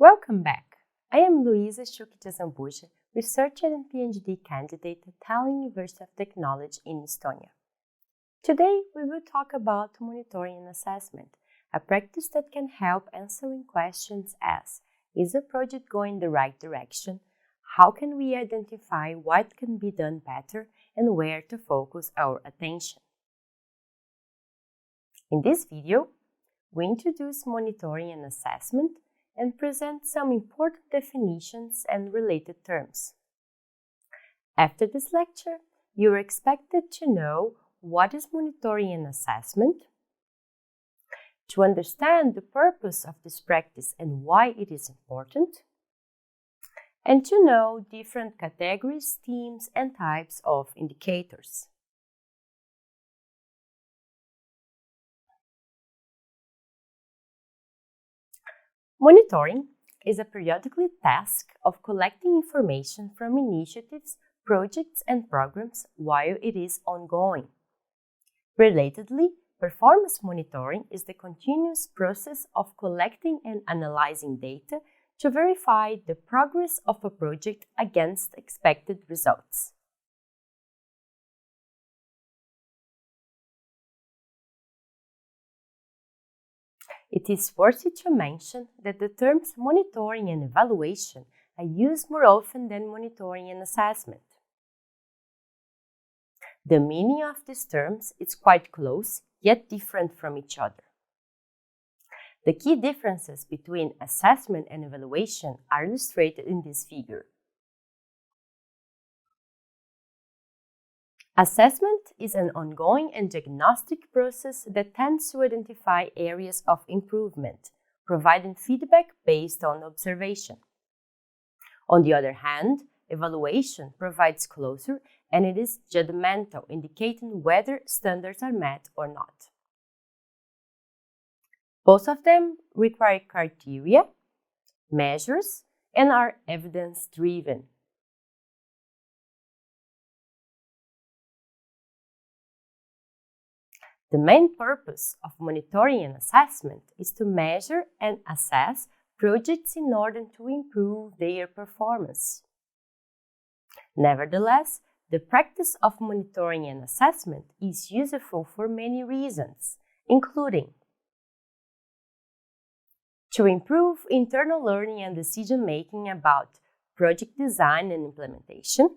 Welcome back. I am Luisa Shukita Zambuja, researcher and PhD candidate at Tallinn University of Technology in Estonia. Today, we will talk about monitoring and assessment, a practice that can help answering questions as: is a project going the right direction? How can we identify what can be done better and where to focus our attention? In this video, we introduce monitoring and assessment and present some important definitions and related terms. After this lecture, you are expected to know what is monitoring and assessment, to understand the purpose of this practice and why it is important, and to know different categories, themes, and types of indicators. Monitoring is a periodical task of collecting information from initiatives, projects, and programs while it is ongoing. Relatedly, performance monitoring is the continuous process of collecting and analyzing data to verify the progress of a project against expected results. It is worthy to mention that the terms monitoring and evaluation are used more often than monitoring and assessment. The meaning of these terms is quite close, yet different from each other. The key differences between assessment and evaluation are illustrated in this figure. Assessment is an ongoing and diagnostic process that tends to identify areas of improvement, providing feedback based on observation. On the other hand, evaluation provides closure and it is judgmental, indicating whether standards are met or not. Both of them require criteria, measures, and are evidence-driven. The main purpose of monitoring and assessment is to measure and assess projects in order to improve their performance. Nevertheless, the practice of monitoring and assessment is useful for many reasons, including to improve internal learning and decision-making about project design and implementation.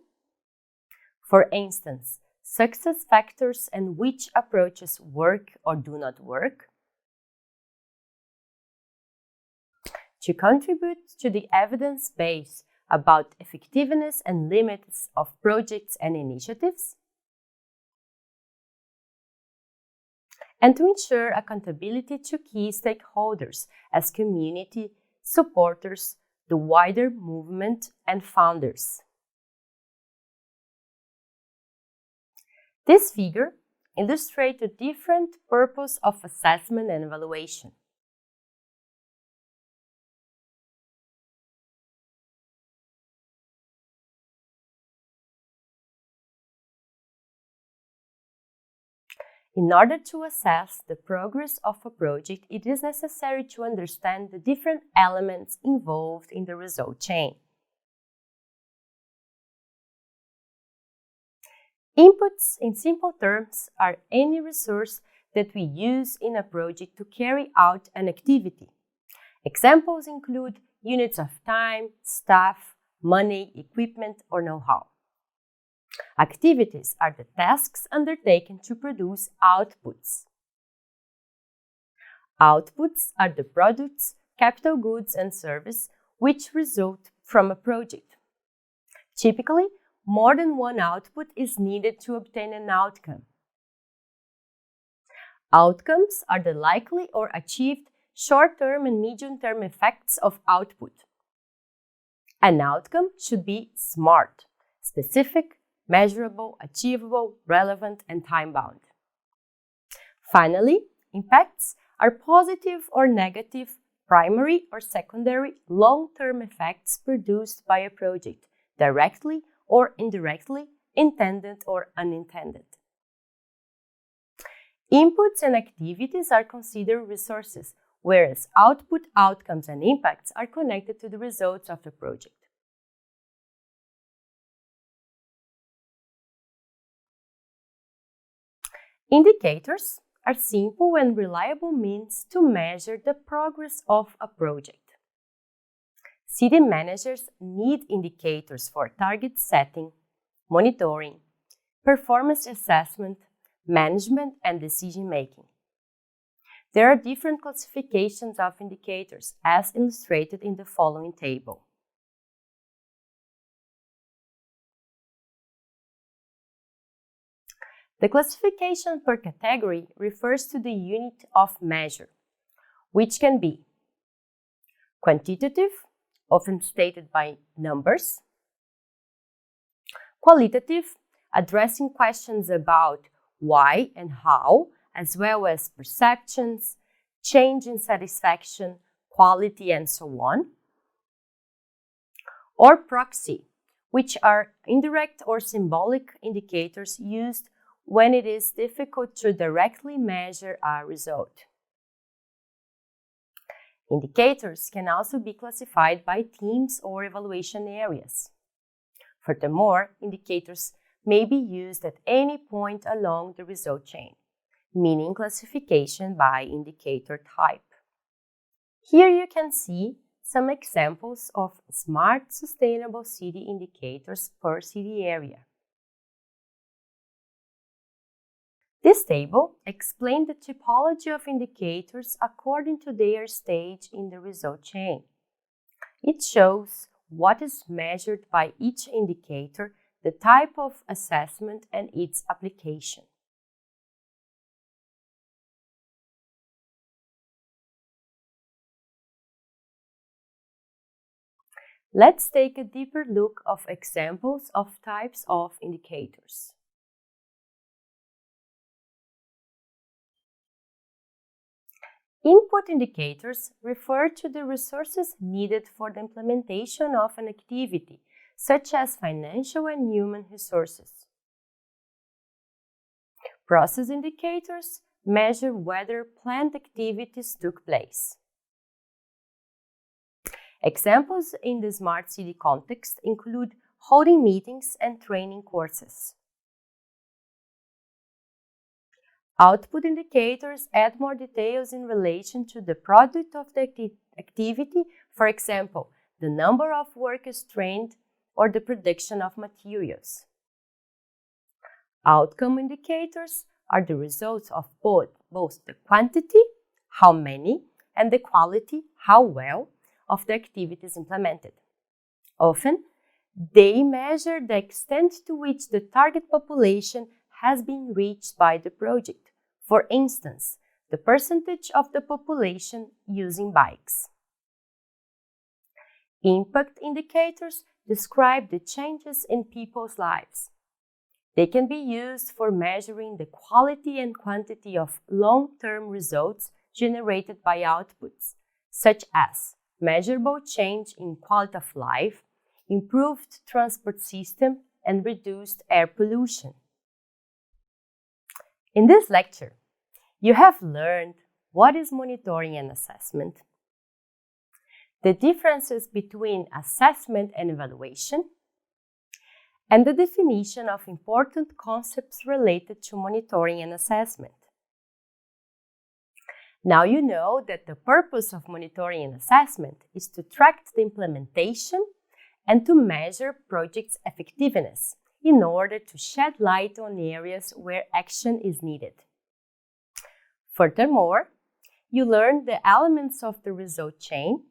For instance, success factors and which approaches work or do not work. To contribute to the evidence base about effectiveness and limits of projects and initiatives. And to ensure accountability to key stakeholders as community, supporters, the wider movement, and founders. This figure illustrates the different purpose of assessment and evaluation. In order to assess the progress of a project, it is necessary to understand the different elements involved in the result chain. Inputs, in simple terms, are any resource that we use in a project to carry out an activity. Examples include units of time, staff, money, equipment, or know-how. Activities are the tasks undertaken to produce outputs. Outputs are the products, capital goods, and services which result from a project. Typically, more than one output is needed to obtain an outcome. Outcomes are the likely or achieved short-term and medium-term effects of output. An outcome should be SMART, specific, measurable, achievable, relevant, and time-bound. Finally, impacts are positive or negative, primary or secondary, long-term effects produced by a project, directly or indirectly, intended or unintended. Inputs and activities are considered resources, whereas output, outcomes, and impacts are connected to the results of the project. Indicators are simple and reliable means to measure the progress of a project. City managers need indicators for target setting, monitoring, performance assessment, management, and decision-making. There are different classifications of indicators, as illustrated in the following table. The classification per category refers to the unit of measure, which can be quantitative, often stated by numbers, qualitative, addressing questions about why and how, as well as perceptions, change in satisfaction, quality, and so on, or proxy, which are indirect or symbolic indicators used when it is difficult to directly measure a result. Indicators can also be classified by themes or evaluation areas. Furthermore, indicators may be used at any point along the result chain, meaning classification by indicator type. Here you can see some examples of smart, sustainable city indicators per city area. This table explains the typology of indicators according to their stage in the result chain. It shows what is measured by each indicator, the type of assessment, and its application. Let's take a deeper look of examples of types of indicators. Input indicators refer to the resources needed for the implementation of an activity, such as financial and human resources. Process indicators measure whether planned activities took place. Examples in the smart city context include holding meetings and training courses. Output indicators add more details in relation to the product of the activity, for example, the number of workers trained or the production of materials. Outcome indicators are the results of both the quantity, how many, and the quality, how well, of the activities implemented. Often, they measure the extent to which the target population has been reached by the project. For instance, the percentage of the population using bikes. Impact indicators describe the changes in people's lives. They can be used for measuring the quality and quantity of long-term results generated by outputs, such as measurable change in quality of life, improved transport system, and reduced air pollution. In this lecture, you have learned what is monitoring and assessment, the differences between assessment and evaluation, and the definition of important concepts related to monitoring and assessment. Now you know that the purpose of monitoring and assessment is to track the implementation and to measure projects' effectiveness in order to shed light on areas where action is needed. Furthermore, you learned the elements of the result chain,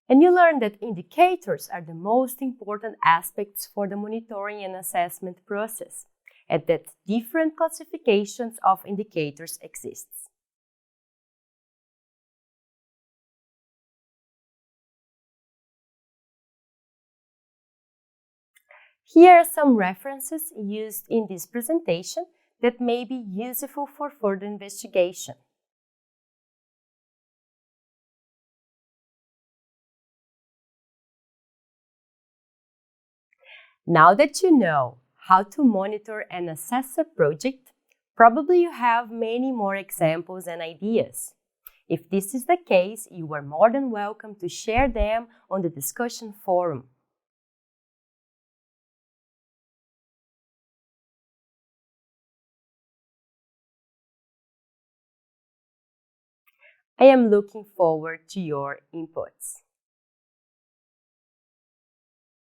and you learned that indicators are the most important aspects for the monitoring and assessment process, and that different classifications of indicators exist. Here are some references used in this presentation that may be useful for further investigation. Now that you know how to monitor and assess a project, probably you have many more examples and ideas. If this is the case, you are more than welcome to share them on the discussion forum. I am looking forward to your inputs.